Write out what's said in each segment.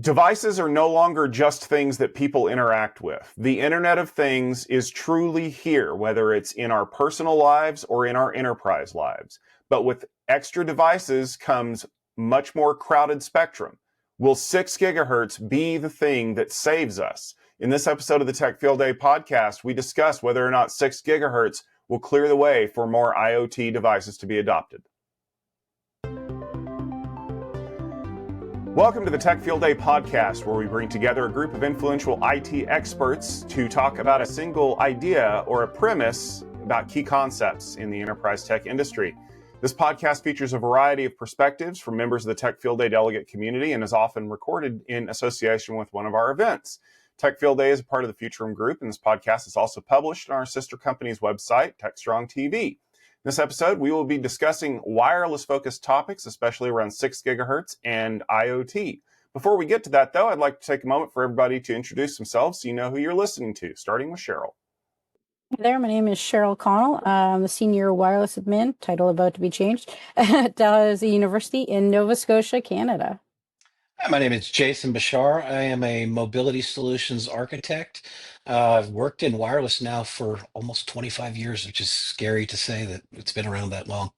Devices are no longer just things that people interact with. The Internet of Things is truly here, whether it's in our personal lives or in our enterprise lives. But with extra devices comes much more crowded spectrum. Will 6 gigahertz be the thing that saves us? In this episode of the Tech Field Day podcast, we discuss whether or not 6 gigahertz will clear the way for more IoT devices to be adopted. Welcome to the Tech Field Day podcast, where we bring together a group of influential IT experts to talk about a single idea or a premise about key concepts in the enterprise tech industry. This podcast features a variety of perspectives from members of the Tech Field Day delegate community and is often recorded in association with one of our events. Tech Field Day is a part of the Futurum Group, and this podcast is also published on our sister company's website, TechStrong TV. In this episode, we will be discussing wireless-focused topics, especially around 6 gigahertz and IoT. Before we get to that, though, I'd like to take a moment for everybody to introduce themselves so you know who you're listening to, starting with Cheryl. Hi there, my name is Cheryl Connell. I'm the Senior Wireless Admin, title about to be changed, at Dalhousie University in Nova Scotia, Canada. Hi, my name is Jason Beshara. I am a mobility solutions architect. I've worked in wireless now for almost 25 years, which is scary to say that it's been around that long.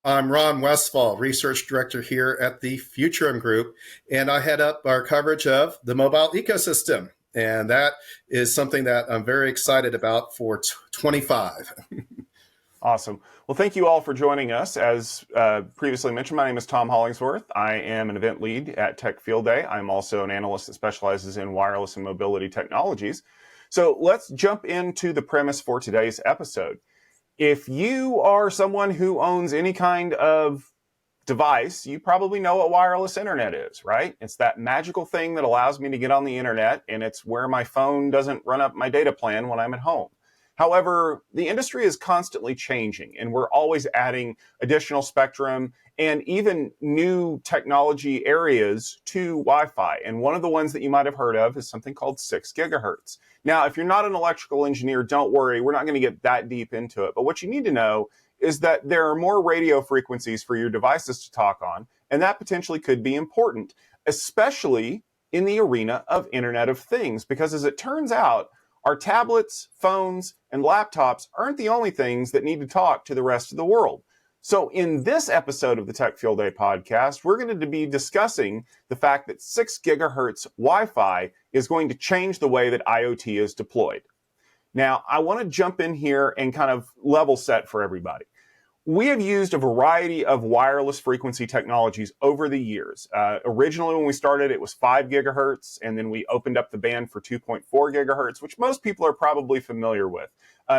I'm Ron Westfall, Research Director here at the Futurum Group, and I head up our coverage of the mobile ecosystem. And that is something that I'm very excited about for 25. Awesome. Well, thank you all for joining us. As previously mentioned, my name is Tom Hollingsworth. I am an event lead at Tech Field Day. I'm also an analyst that specializes in wireless and mobility technologies. So let's jump into the premise for today's episode. If you are someone who owns any kind of device, you probably know what wireless internet is, right? It's that magical thing that allows me to get on the internet, and it's where my phone doesn't run up my data plan when I'm at home. However, the industry is constantly changing, and we're always adding additional spectrum and even new technology areas to Wi-Fi. And one of the ones that you might have heard of is something called 6 gigahertz. Now, if you're not an electrical engineer, don't worry, we're not going to get that deep into it. But what you need to know is that there are more radio frequencies for your devices to talk on, and that potentially could be important, especially in the arena of Internet of Things, because as it turns out, our tablets, phones, and laptops aren't the only things that need to talk to the rest of the world. So in this episode of the Tech Field Day podcast, we're going to be discussing the fact that 6 gigahertz Wi-Fi is going to change the way that IoT is deployed. Now, I want to jump in here and kind of level set for everybody. We have used a variety of wireless frequency technologies over the years. Originally, when we started, it was 5 gigahertz, and then we opened up the band for 2.4 gigahertz, which most people are probably familiar with.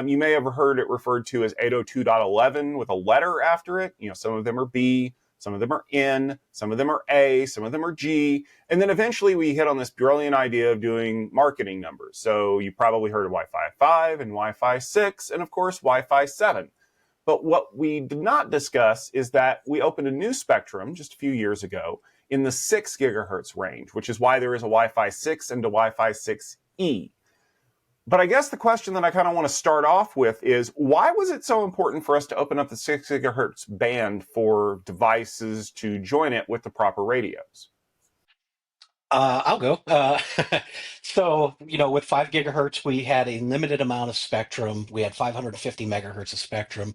You may have heard it referred to as 802.11 with a letter after it. You know, some of them are B, some of them are N, some of them are A, some of them are G. And then eventually we hit on this brilliant idea of doing marketing numbers. So you probably heard of Wi-Fi 5 and Wi-Fi 6, and of course, Wi-Fi 7. But what we did not discuss is that we opened a new spectrum just a few years ago in the 6 gigahertz range, which is why there is a Wi-Fi 6 and a Wi-Fi 6E. But I guess the question that I kind of want to start off with is, why was it so important for us to open up the 6 gigahertz band for devices to join it with the proper radios? I'll go. So, with 5 gigahertz, we had a limited amount of spectrum. We had 550 megahertz of spectrum,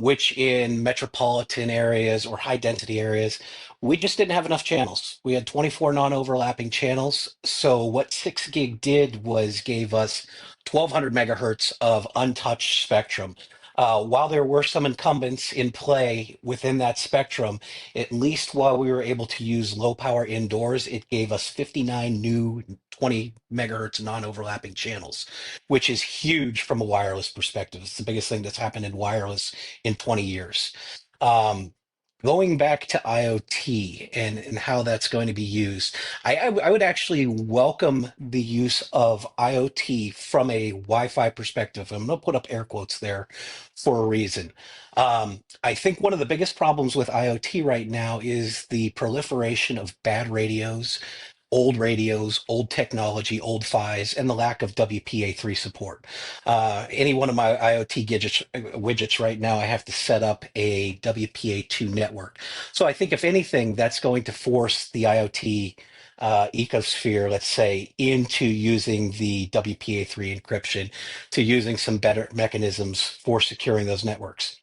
which in metropolitan areas or high density areas, we just didn't have enough channels. We had 24 non-overlapping channels. So what 6 gig did was gave us 1200 megahertz of untouched spectrum. While there were some incumbents in play within that spectrum, at least while we were able to use low power indoors, it gave us 59 new 20 megahertz non-overlapping channels, which is huge from a wireless perspective. It's the biggest thing that's happened in wireless in 20 years. Going back to IoT and how that's going to be used, I would actually welcome the use of IoT from a Wi-Fi perspective. I'm going to put up air quotes there for a reason. I think one of the biggest problems with IoT right now is the proliferation of bad radios, old technology, old PHYs, and the lack of WPA3 support. Any one of my IoT widgets right now, I have to set up a WPA2 network. So I think if anything, that's going to force the IoT ecosphere, let's say, into using the WPA3 encryption to using some better mechanisms for securing those networks.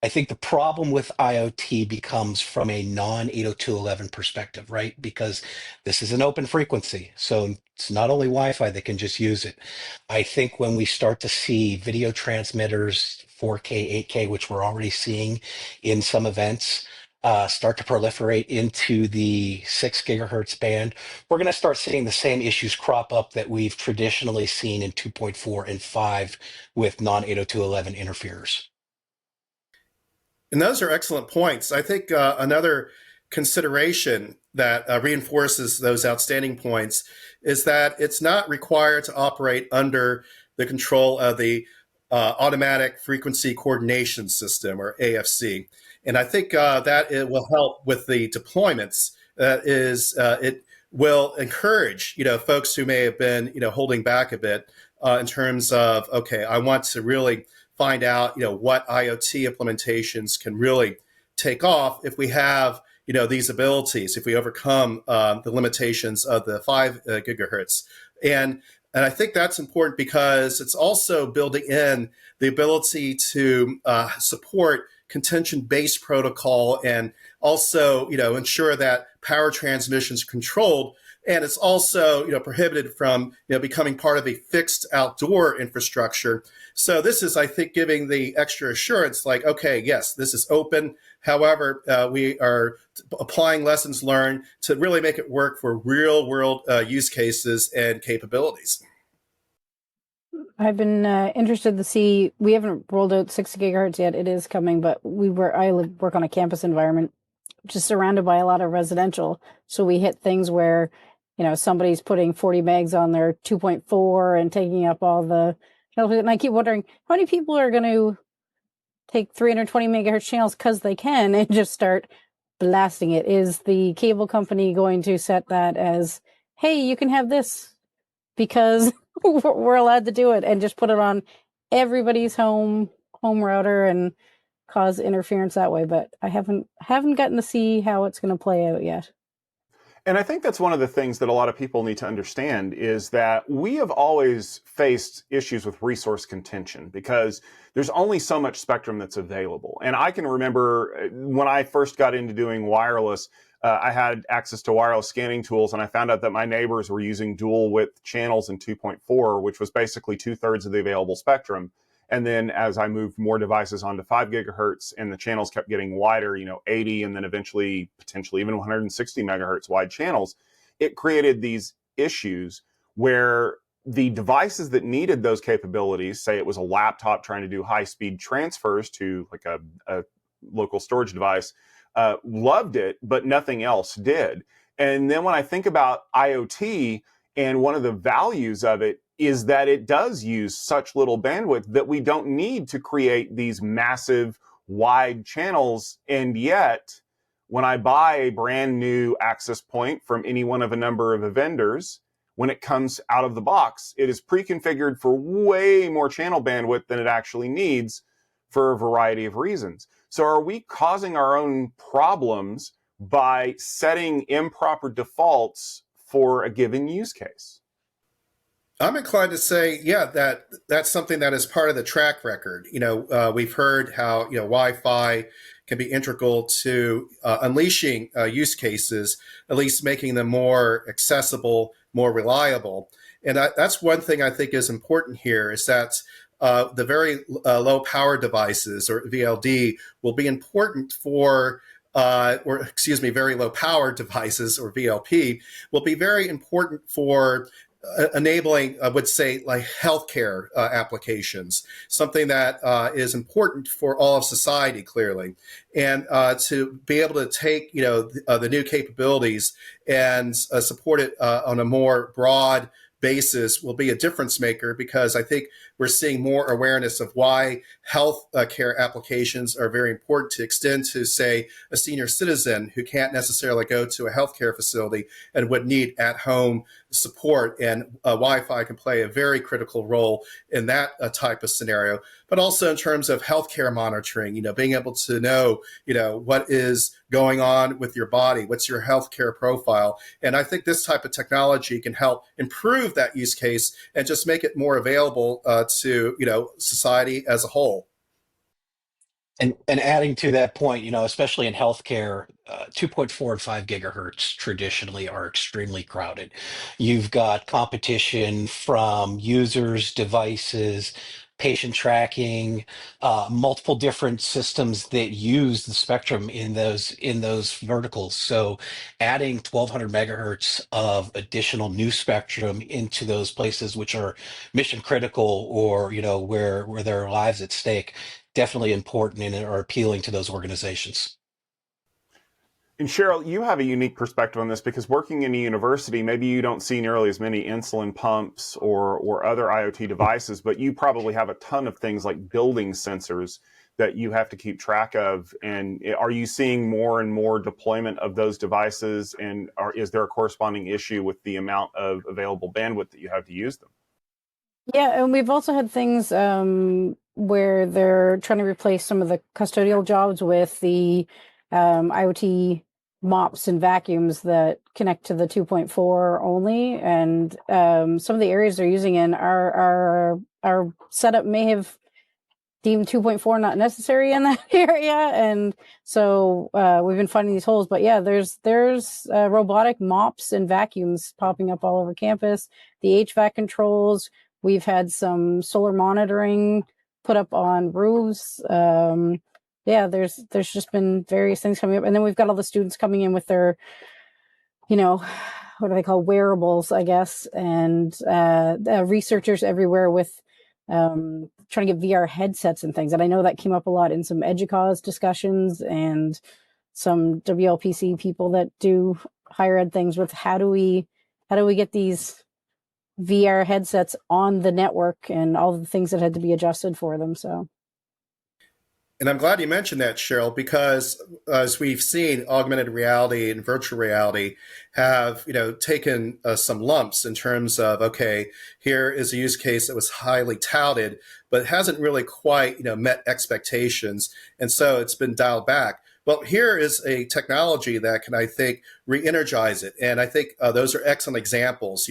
I think the problem with IoT becomes from a non-802.11 perspective, right? Because this is an open frequency. So it's not only Wi-Fi that can just use it. I think when we start to see video transmitters, 4K, 8K, which we're already seeing in some events, start to proliferate into the 6 gigahertz band, we're going to start seeing the same issues crop up that we've traditionally seen in 2.4 and 5 with non-802.11 interferers. And those are excellent points. I think another consideration that reinforces those outstanding points is that it's not required to operate under the control of the Automatic Frequency Coordination System, or AFC. And I think that it will help with the deployments. It will encourage, folks who may have been, holding back a bit in terms of, okay, I want to really find out, what IoT implementations can really take off if we have, these abilities, if we overcome the limitations of the 5 gigahertz. And I think that's important because it's also building in the ability to support contention-based protocol and also, ensure that power transmission is controlled. And it's also, prohibited from, becoming part of a fixed outdoor infrastructure. So this is, I think, giving the extra assurance like, okay, yes, this is open. However, we are applying lessons learned to really make it work for real world use cases and capabilities. I've been interested to see, we haven't rolled out 6 gigahertz yet. It is coming, but work on a campus environment, which is surrounded by a lot of residential. So we hit things where, somebody's putting 40 megs on their 2.4 and taking up all the, and I keep wondering how many people are going to take 320 megahertz channels because they can and just start blasting it. Is the cable company going to set that as, hey, you can have this because we're allowed to do it, and just put it on everybody's home router and cause interference that way? But I haven't gotten to see how it's going to play out yet. And I think that's one of the things that a lot of people need to understand is that we have always faced issues with resource contention because there's only so much spectrum that's available. And I can remember when I first got into doing wireless, I had access to wireless scanning tools, and I found out that my neighbors were using dual width channels in 2.4, which was basically 2/3 of the available spectrum. And then as I moved more devices onto 5 gigahertz and the channels kept getting wider, 80 and then eventually potentially even 160 megahertz wide channels, it created these issues where the devices that needed those capabilities, say it was a laptop trying to do high speed transfers to like a local storage device, loved it, but nothing else did. And then when I think about IoT, and one of the values of it is that it does use such little bandwidth that we don't need to create these massive wide channels. And yet, when I buy a brand new access point from any one of a number of vendors, when it comes out of the box, it is pre-configured for way more channel bandwidth than it actually needs for a variety of reasons. So are we causing our own problems by setting improper defaults for a given use case? I'm inclined to say, yeah, that's something that is part of the track record. We've heard how, Wi-Fi can be integral to unleashing use cases, at least making them more accessible, more reliable. And that's one thing I think is important here is that the very low power devices, or VLD, will be important for very low power devices, or VLP, will be very important for enabling, I would say, like healthcare applications, something that is important for all of society, clearly. And to be able to take, the new capabilities and support it on a more broad basis will be a difference maker, because I think we're seeing more awareness of why health care applications are very important to extend to, say, a senior citizen who can't necessarily go to a healthcare facility and would need at-home support. And Wi-Fi can play a very critical role in that type of scenario. But also in terms of healthcare monitoring, being able to know, what is going on with your body, what's your healthcare profile. And I think this type of technology can help improve that use case and just make it more available to, society as a whole. And adding to that point, especially in healthcare, 2.4 and 5 gigahertz traditionally are extremely crowded. You've got competition from users, devices, patient tracking, multiple different systems that use the spectrum in those verticals. So adding 1200 megahertz of additional new spectrum into those places which are mission critical, or where there are lives at stake, definitely important and are appealing to those organizations. And Cheryl, you have a unique perspective on this, because working in a university, maybe you don't see nearly as many insulin pumps or other IoT devices, but you probably have a ton of things like building sensors that you have to keep track of. And are you seeing more and more deployment of those devices? And is there a corresponding issue with the amount of available bandwidth that you have to use them? Yeah, and we've also had things where they're trying to replace some of the custodial jobs with the IoT mops and vacuums that connect to the 2.4 only. And some of the areas they're using in our setup may have deemed 2.4 not necessary in that area, and so we've been finding these holes. But yeah, there's robotic mops and vacuums popping up all over campus. The HVAC controls. We've had some solar monitoring put up on roofs. Yeah, there's just been various things coming up, and then we've got all the students coming in with their, what do they call, wearables, I guess, and researchers everywhere with trying to get VR headsets and things. And I know that came up a lot in some EDUCAUSE discussions and some WLPC people that do higher ed things with how do we get these VR headsets on the network and all the things that had to be adjusted for them. So. And I'm glad you mentioned that, Cheryl, because as we've seen, augmented reality and virtual reality have, taken some lumps in terms of, okay, here is a use case that was highly touted, but hasn't really quite, met expectations. And so it's been dialed back. Well, here is a technology that can, I think, re-energize it. And I think those are excellent examples,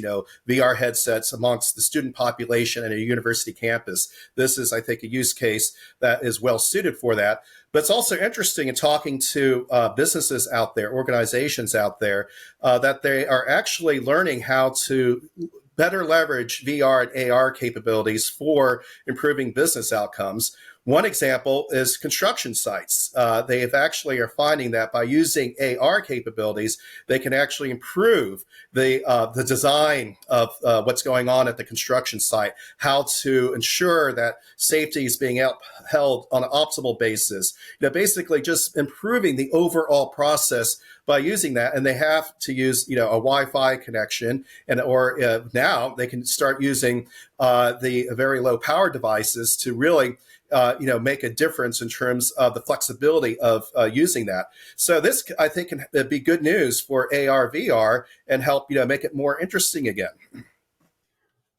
VR headsets amongst the student population at a university campus. This is, I think, a use case that is well suited for that. But it's also interesting in talking to businesses out there, organizations out there, that they are actually learning how to better leverage VR and AR capabilities for improving business outcomes. One example is construction sites. They have actually are finding that by using AR capabilities, they can actually improve the design of what's going on at the construction site, how to ensure that safety is being upheld on an optimal basis. Basically just improving the overall process by using that. And they have to use, a Wi-Fi connection, or now they can start using the very low power devices to really make a difference in terms of the flexibility of using that. So this, I think, can be good news for AR, VR, and help, make it more interesting again.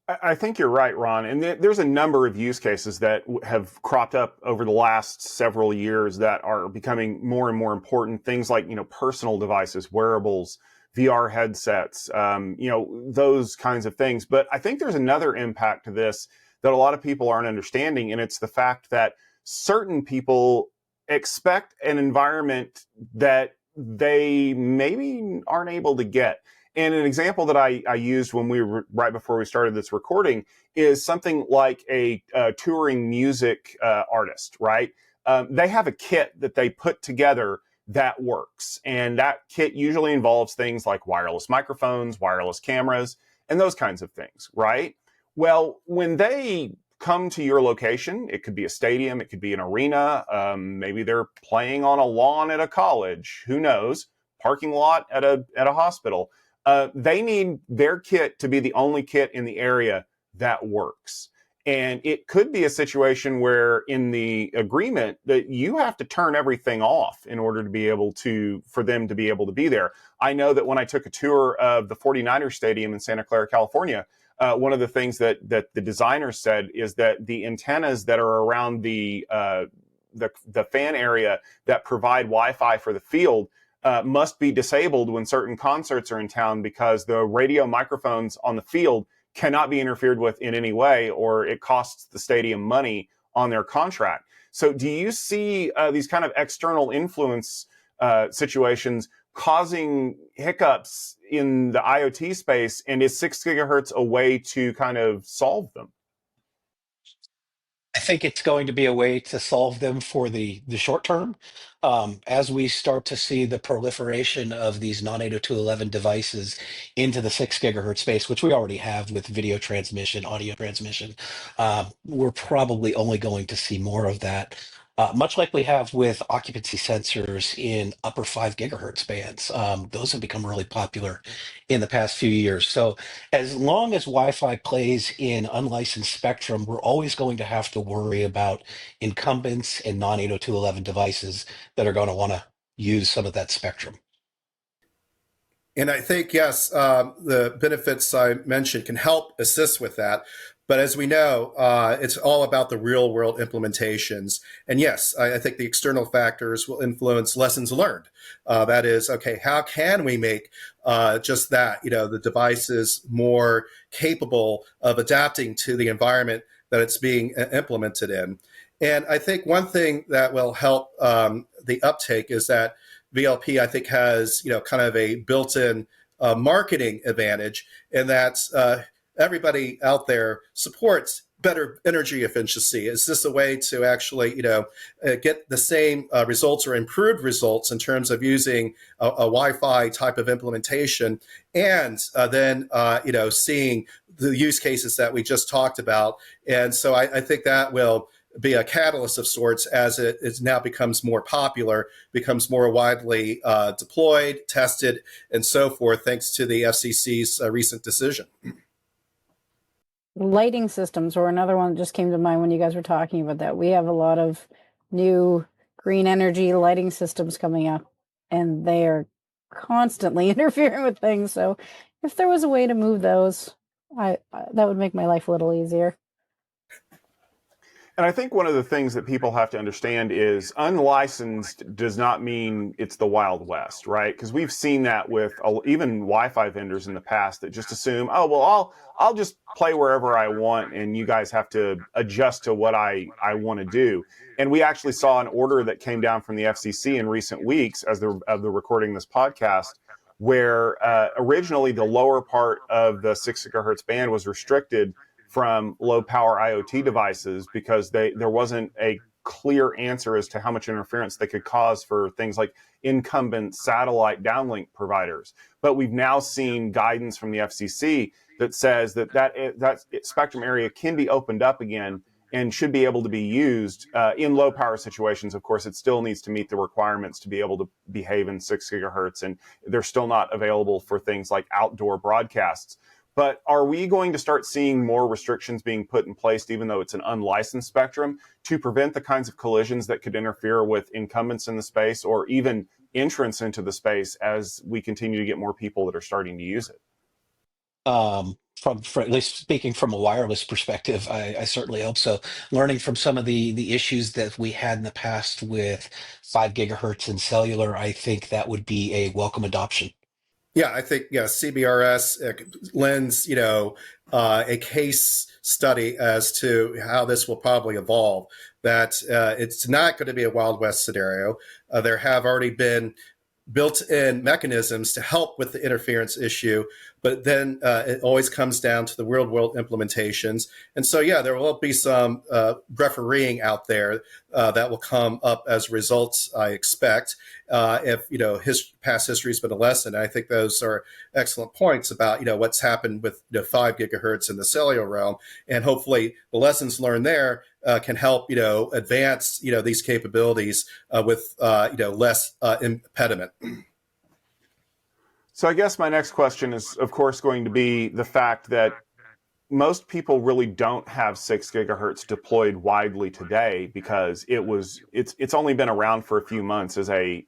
I think you're right, Ron. And there's a number of use cases that have cropped up over the last several years that are becoming more and more important. Things like, personal devices, wearables, VR headsets, those kinds of things. But I think there's another impact to this that a lot of people aren't understanding, and it's the fact that certain people expect an environment that they maybe aren't able to get. And an example that I used when we were right before we started this recording is something like a touring music artist, right? They have a kit that they put together that works. And that kit usually involves things like wireless microphones, wireless cameras, and those kinds of things, right? Well, when they come to your location, it could be a stadium, it could be an arena, maybe they're playing on a lawn at a college, who knows, parking lot at a hospital. they need their kit to be the only kit in the area that works. And it could be a situation where in the agreement that you have to turn everything off in order to be able to, for them to be able to be there. I know that when I took a tour of the 49ers stadium in Santa Clara, California, one of the things that the designers said is that the antennas that are around the fan area that provide Wi-Fi for the field must be disabled when certain concerts are in town, because the radio microphones on the field cannot be interfered with in any way, or it costs the stadium money on their contract. So do you see these kind of external influence situations causing hiccups in the IoT space? And is 6 gigahertz a way to kind of solve them? I think it's going to be a way to solve them for the short term. As we start to see the proliferation of these non-802.11 devices into the 6 gigahertz space, which we already have with video transmission, audio transmission, we're probably only going to see more of that. Much like we have with occupancy sensors in upper 5 gigahertz bands. Those have become really popular in the past few years. So as long as Wi-Fi plays in unlicensed spectrum, we're always going to have to worry about incumbents and non-802.11 devices that are going to want to use some of that spectrum. And I think, yes, the benefits I mentioned can help assist with that. But as we know, it's all about the real world implementations. And yes, I think the external factors will influence lessons learned. That is, okay, how can we make just that, the devices more capable of adapting to the environment that it's being implemented in? And I think one thing that will help the uptake is that VLP, I think, has, kind of a built-in marketing advantage, in that everybody out there supports better energy efficiency. Is this a way to actually, get the same results or improved results in terms of using a Wi-Fi type of implementation, and then, seeing the use cases that we just talked about. And so I think that will be a catalyst of sorts as it now becomes more popular, becomes more widely deployed, tested, and so forth, thanks to the FCC's recent decision. Lighting systems were another one that just came to mind when you guys were talking about that. We have a lot of new green energy lighting systems coming up, and they are constantly interfering with things. So if there was a way to move those, that would make my life a little easier. And I think one of the things that people have to understand is unlicensed does not mean it's the Wild West, right? Because we've seen that with even Wi-Fi vendors in the past that just assume, oh, well, I'll just play wherever I want, and you guys have to adjust to what I want to do. And we actually saw an order that came down from the FCC in recent weeks of the recording this podcast, where originally the lower part of the 6 gigahertz band was restricted from low power IoT devices because there wasn't a clear answer as to how much interference they could cause for things like incumbent satellite downlink providers. But we've now seen guidance from the FCC that says that spectrum area can be opened up again and should be able to be used in low power situations. Of course, it still needs to meet the requirements to be able to behave in 6 gigahertz, and they're still not available for things like outdoor broadcasts. But are we going to start seeing more restrictions being put in place, even though it's an unlicensed spectrum, to prevent the kinds of collisions that could interfere with incumbents in the space or even entrance into the space as we continue to get more people that are starting to use it? From at least speaking from a wireless perspective, I certainly hope so. Learning from some of the issues that we had in the past with 5 gigahertz and cellular, I think that would be a welcome adoption. Yeah, I think CBRS lends a case study as to how this will probably evolve. That it's not going to be a Wild West scenario. There have already been built-in mechanisms to help with the interference issue, but then it always comes down to the real-world implementations. And so, there will be some refereeing out there that will come up as results, I expect, if past history has been a lesson. I think those are excellent points about what's happened with 5 gigahertz in the cellular realm, and hopefully the lessons learned there can help advance these capabilities with less impediment. So I guess my next question is, of course, going to be the fact that most people really don't have 6 gigahertz deployed widely today because it's only been around for a few months as a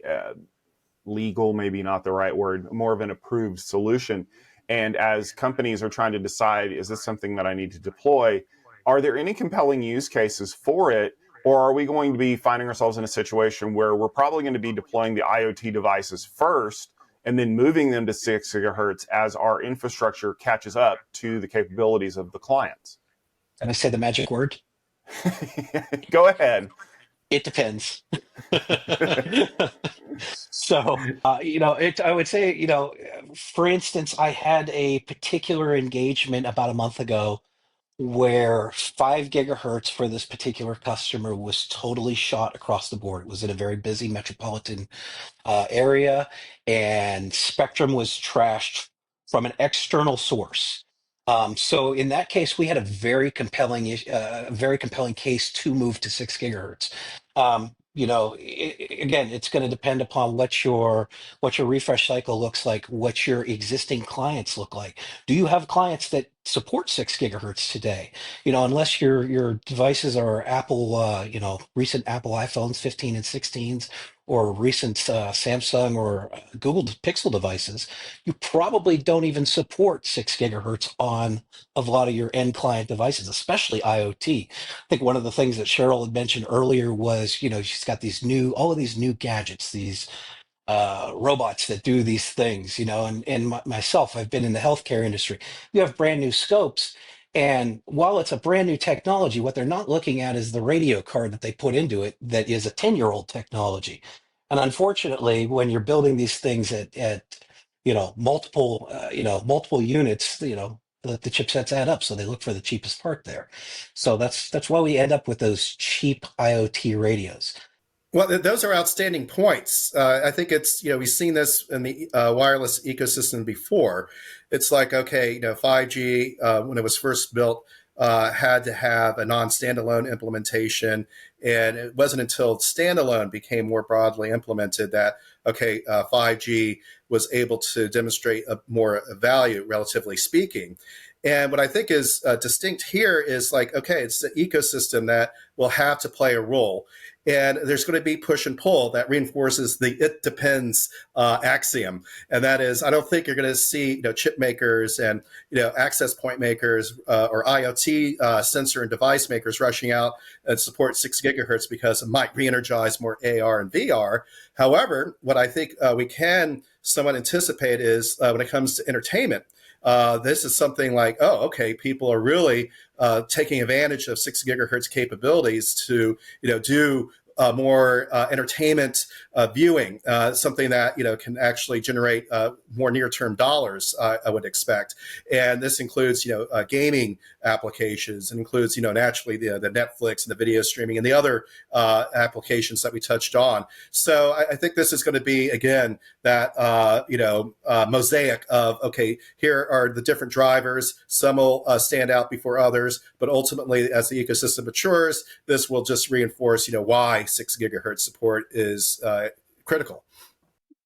legal, maybe not the right word, more of an approved solution. And as companies are trying to decide, is this something that I need to deploy? Are there any compelling use cases for it? Or are we going to be finding ourselves in a situation where we're probably going to be deploying the IoT devices first and then moving them to 6 gigahertz as our infrastructure catches up to the capabilities of the clients? Can I say the magic word? Go ahead. It depends. So, I would say, for instance, I had a particular engagement about a month ago where 5 gigahertz for this particular customer was totally shot across the board. It was in a very busy metropolitan area, and Spectrum was trashed from an external source. So in that case, we had a very compelling case to move to 6 gigahertz. Again, it's going to depend upon what your refresh cycle looks like, what your existing clients look like. Do you have clients that support 6 gigahertz today? Unless your devices are Apple, recent Apple iPhones 15 and 16s, or recent Samsung or Google Pixel devices, you probably don't even support 6 gigahertz on a lot of your end client devices, especially IoT. I think one of the things that Cheryl had mentioned earlier was, she's got all of these new gadgets, these robots that do these things, and myself, I've been in the healthcare industry. You have brand new scopes. And while it's a brand new technology, what they're not looking at is the radio card that they put into it that is a 10-year-old technology. And unfortunately, when you're building these things at multiple units, the chipsets add up. So they look for the cheapest part there. So that's why we end up with those cheap IoT radios. Well, those are outstanding points. I think it's, we've seen this in the wireless ecosystem before. It's like, okay, 5G, when it was first built, had to have a non-standalone implementation. And it wasn't until standalone became more broadly implemented that, okay, 5G was able to demonstrate more value, relatively speaking. And what I think is distinct here is like, okay, it's the ecosystem that will have to play a role. And there's going to be push and pull that reinforces the "it depends" axiom, and that is, I don't think you're going to see chip makers and access point makers or IoT sensor and device makers rushing out and support 6 gigahertz because it might re-energize more AR and VR. However, what I think we can somewhat anticipate is when it comes to entertainment. This is something like, oh, okay, people are really taking advantage of 6 gigahertz capabilities to, do more entertainment viewing, something that can actually generate more near-term dollars, I would expect. And this includes gaming applications. It includes naturally the Netflix and the video streaming and the other applications that we touched on. So I think this is going to be again that mosaic of, okay, here are the different drivers. Some will stand out before others, but ultimately, as the ecosystem matures, this will just reinforce why 6 gigahertz support is critical.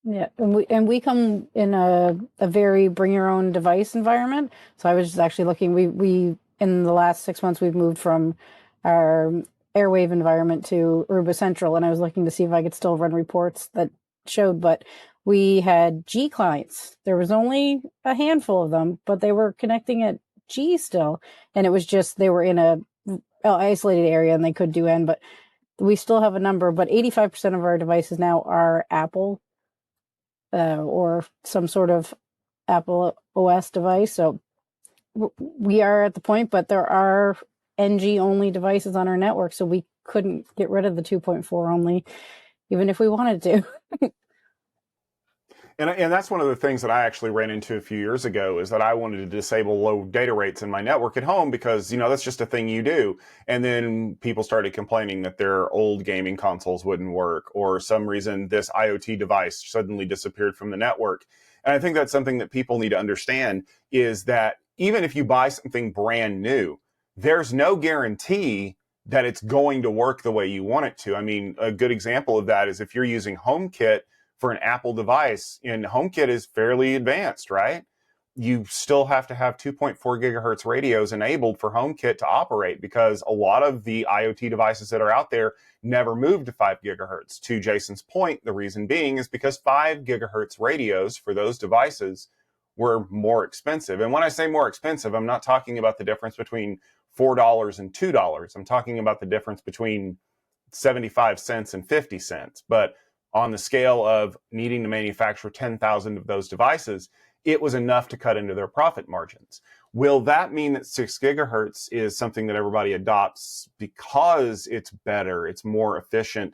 Yeah, and we come in a very bring your own device environment. So I was just actually looking. We in the last 6 months we've moved from our Airwave environment to Aruba Central, and I was looking to see if I could still run reports that showed. But we had G clients. There was only a handful of them, but they were connecting at G still, and it was just they were in a isolated area and they could do N, but we still have a number. But 85% of our devices now are Apple. Or some sort of Apple OS device. So we are at the point, but there are NG only devices on our network, so we couldn't get rid of the 2.4 only, even if we wanted to. And that's one of the things that I actually ran into a few years ago is that I wanted to disable low data rates in my network at home because, that's just a thing you do. And then people started complaining that their old gaming consoles wouldn't work, or some reason this IoT device suddenly disappeared from the network. And I think that's something that people need to understand is that even if you buy something brand new, there's no guarantee that it's going to work the way you want it to. I mean, a good example of that is if you're using HomeKit for an Apple device, and HomeKit is fairly advanced, right? You still have to have 2.4 gigahertz radios enabled for HomeKit to operate, because a lot of the IoT devices that are out there never moved to 5 gigahertz. To Jason's point, the reason being is because 5 gigahertz radios for those devices were more expensive. And when I say more expensive, I'm not talking about the difference between $4 and $2. I'm talking about the difference between 75 cents and 50 cents. But on the scale of needing to manufacture 10,000 of those devices, it was enough to cut into their profit margins. Will that mean that 6 gigahertz is something that everybody adopts because it's better, it's more efficient?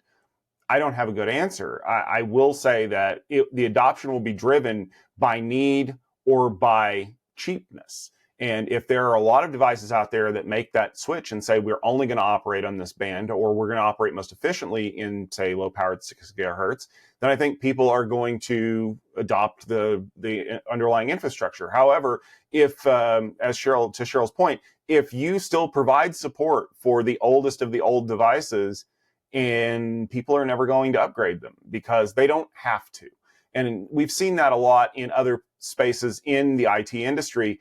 I don't have a good answer. I will say that the adoption will be driven by need or by cheapness. And if there are a lot of devices out there that make that switch and say, we're only going to operate on this band, or we're going to operate most efficiently in, say, low-powered 6 gigahertz, then I think people are going to adopt the underlying infrastructure. However, if, to Cheryl's point, if you still provide support for the oldest of the old devices, and people are never going to upgrade them because they don't have to. And we've seen that a lot in other spaces in the IT industry.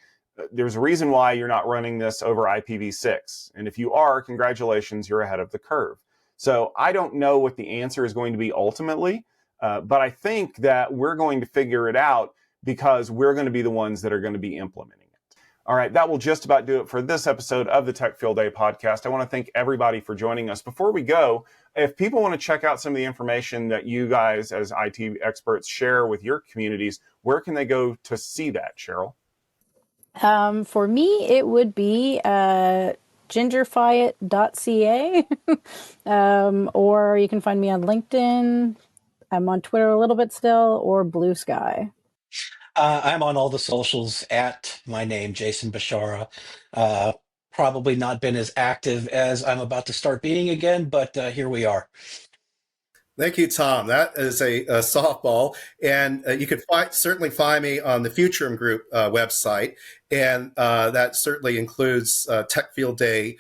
There's a reason why you're not running this over IPv6. And if you are, congratulations, you're ahead of the curve. So I don't know what the answer is going to be ultimately, but I think that we're going to figure it out because we're going to be the ones that are going to be implementing it. All right, that will just about do it for this episode of the Tech Field Day podcast. I want to thank everybody for joining us. Before we go, if people want to check out some of the information that you guys as IT experts share with your communities, where can they go to see that, Cheryl? For me, it would be gingerfiat.ca, or you can find me on LinkedIn. I'm on Twitter a little bit still, or Blue Sky. I'm on all the socials at my name, Jason Beshara. Probably not been as active as I'm about to start being again, but here we are. Thank you, Tom. That is a softball. And you can certainly find me on the Futurum Group website. And that certainly includes Tech Field Day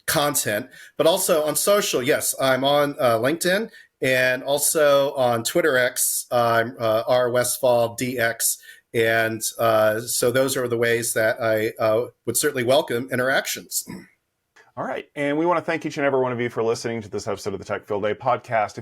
content. But also on social, yes, I'm on LinkedIn and also on Twitter X. I'm Westfall DX. And so those are the ways that I would certainly welcome interactions. All right. And we want to thank each and every one of you for listening to this episode of the Tech Field Day podcast.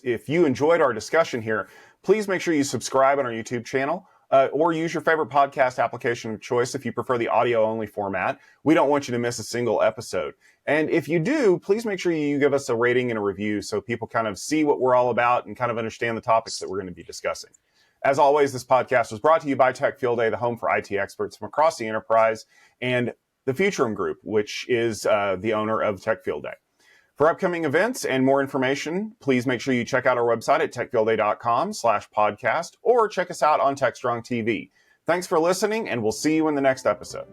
If you enjoyed our discussion here, please make sure you subscribe on our YouTube channel or use your favorite podcast application of choice if you prefer the audio-only format. We don't want you to miss a single episode. And if you do, please make sure you give us a rating and a review so people kind of see what we're all about and kind of understand the topics that we're going to be discussing. As always, this podcast was brought to you by Tech Field Day, the home for IT experts from across the enterprise, and the Futurum Group, which is the owner of Tech Field Day. For upcoming events and more information, please make sure you check out our website at techfieldday.com/podcast or check us out on TechStrong TV. Thanks for listening, and we'll see you in the next episode.